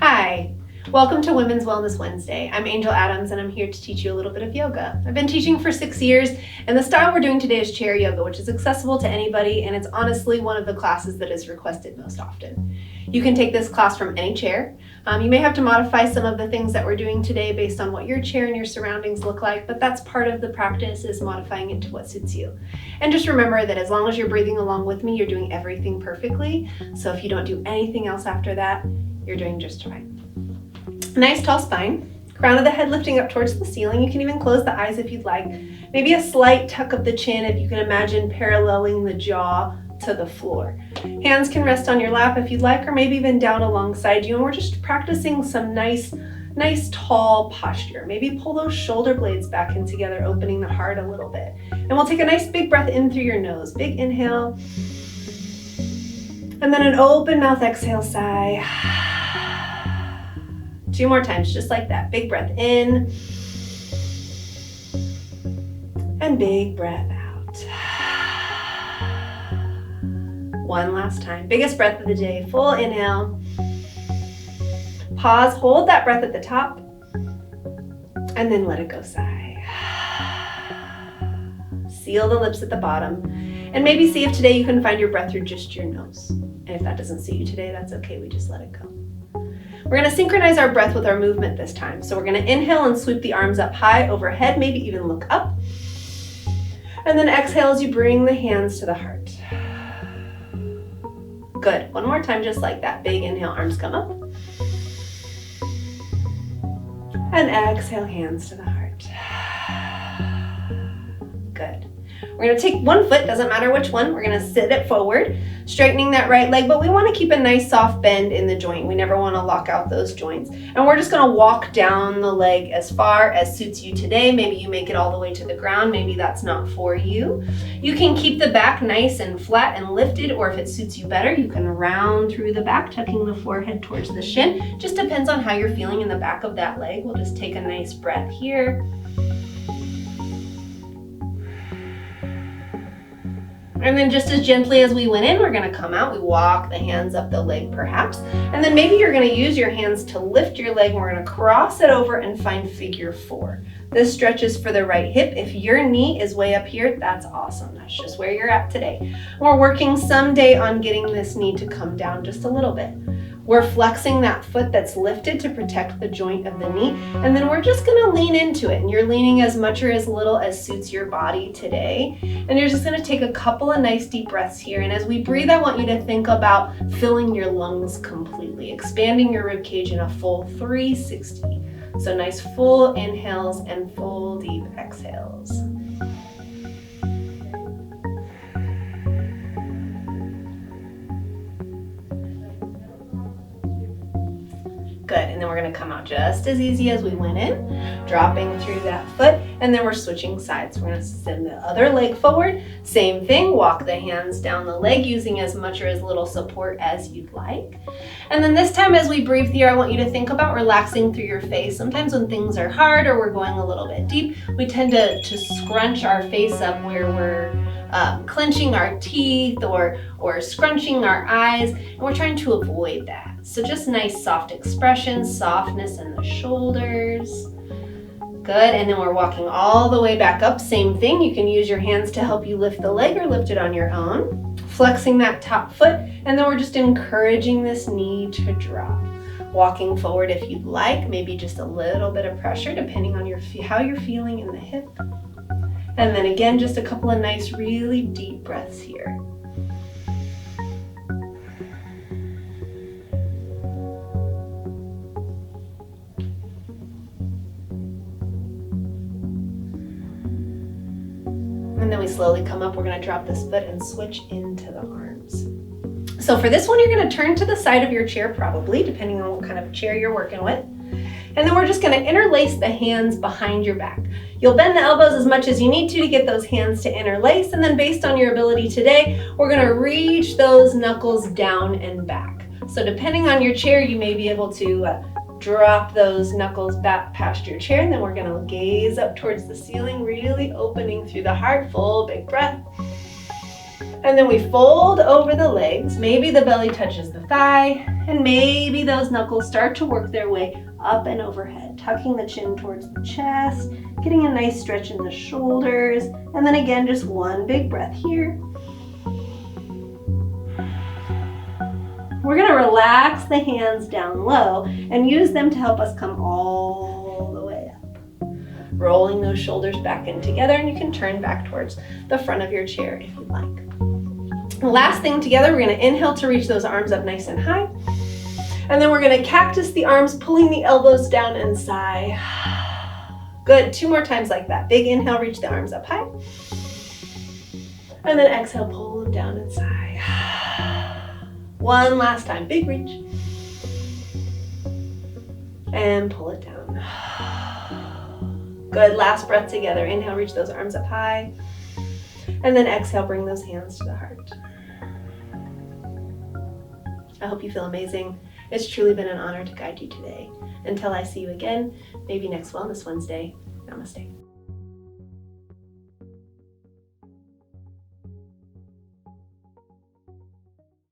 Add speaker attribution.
Speaker 1: Hi, welcome to Women's Wellness Wednesday. I'm Angel Adams and I'm here to teach you a little bit of yoga. I've been teaching for 6 years and the style we're doing today is chair yoga, which is accessible to anybody and it's honestly one of the classes that is requested most often. You can take this class from any chair. You may have to modify some of the things that we're doing today based on what your chair and your surroundings look like, but that's part of the practice, is modifying it to what suits you. And just remember that as long as you're breathing along with me, you're doing everything perfectly. So if you don't do anything else after that, you're doing just fine. Nice tall spine, crown of the head lifting up towards the ceiling. You can even close the eyes if you'd like. Maybe a slight tuck of the chin if you can imagine paralleling the jaw to the floor. Hands can rest on your lap if you'd like, or maybe even down alongside you. And we're just practicing some nice tall posture. Maybe pull those shoulder blades back in together, opening the heart a little bit. And we'll take a nice big breath in through your nose. Big inhale. And then an open mouth exhale, sigh. 2 more times, just like that. Big breath in. And big breath out. 1 last time. Biggest breath of the day. Full inhale. Pause, hold that breath at the top. And then let it go, sigh. Seal the lips at the bottom. And maybe see if today you can find your breath through just your nose. And if that doesn't suit you today, that's okay. We just let it go. We're going to synchronize our breath with our movement this time. So we're going to inhale and sweep the arms up high overhead, maybe even look up. And then exhale as you bring the hands to the heart. Good. 1 more time, just like that. Big inhale, arms come up. And exhale, hands to the heart. Good. We're going to take 1 foot, doesn't matter which one. We're going to sit it forward, straightening that right leg, but we want to keep a nice soft bend in the joint. We never want to lock out those joints. And we're just going to walk down the leg as far as suits you today. Maybe you make it all the way to the ground. Maybe that's not for you. You can keep the back nice and flat and lifted, or if it suits you better, you can round through the back, tucking the forehead towards the shin. Just depends on how you're feeling in the back of that leg. We'll just take a nice breath here. And then just as gently as we went in, we're going to come out. We walk the hands up the leg perhaps. And then maybe you're going to use your hands to lift your leg. And we're going to cross it over and find figure 4. This stretches for the right hip. If your knee is way up here, that's awesome. That's just where you're at today. We're working someday on getting this knee to come down just a little bit. We're flexing that foot that's lifted to protect the joint of the knee, and then we're just gonna lean into it, and you're leaning as much or as little as suits your body today. And you're just gonna take a couple of nice deep breaths here, and as we breathe, I want you to think about filling your lungs completely, expanding your rib cage in a full 360. So nice full inhales and full deep exhales. Good, and then we're gonna come out just as easy as we went in, dropping through that foot, and then we're switching sides. We're gonna send the other leg forward. Same thing, walk the hands down the leg using as much or as little support as you'd like. And then this time as we breathe here, I want you to think about relaxing through your face. Sometimes when things are hard or we're going a little bit deep, we tend to scrunch our face up where we're clenching our teeth or scrunching our eyes, and we're trying to avoid that. So just nice soft expressions, softness in the shoulders. Good, and then we're walking all the way back up. Same thing, you can use your hands to help you lift the leg or lift it on your own. Flexing that top foot, and then we're just encouraging this knee to drop. Walking forward if you'd like, maybe just a little bit of pressure depending on how you're feeling in the hip. And then again, just a couple of nice, really deep breaths here. And then we slowly come up. We're going to drop this foot and switch into the arms. So for this one, you're going to turn to the side of your chair probably, depending on what kind of chair you're working with. And then we're just going to interlace the hands behind your back. You'll bend the elbows as much as you need to get those hands to interlace. And then based on your ability today, we're going to reach those knuckles down and back. So depending on your chair, you may be able to drop those knuckles back past your chair. And then we're going to gaze up towards the ceiling, really opening through the heart. Full big breath. And then we fold over the legs. Maybe the belly touches the thigh, and maybe those knuckles start to work their way up and overhead, tucking the chin towards the chest, getting a nice stretch in the shoulders, and then again, just one big breath here. We're gonna relax the hands down low and use them to help us come all the way up. Rolling those shoulders back in together, and you can turn back towards the front of your chair if you'd like. Last thing together, we're gonna inhale to reach those arms up nice and high. And then we're gonna cactus the arms, pulling the elbows down and sigh. Good, 2 more times like that. Big inhale, reach the arms up high. And then exhale, pull them down and sigh. One last time, big reach. And pull it down. Good, last breath together. Inhale, reach those arms up high. And then exhale, bring those hands to the heart. I hope you feel amazing. It's truly been an honor to guide you today. Until I see you again, maybe next Wellness Wednesday. Namaste.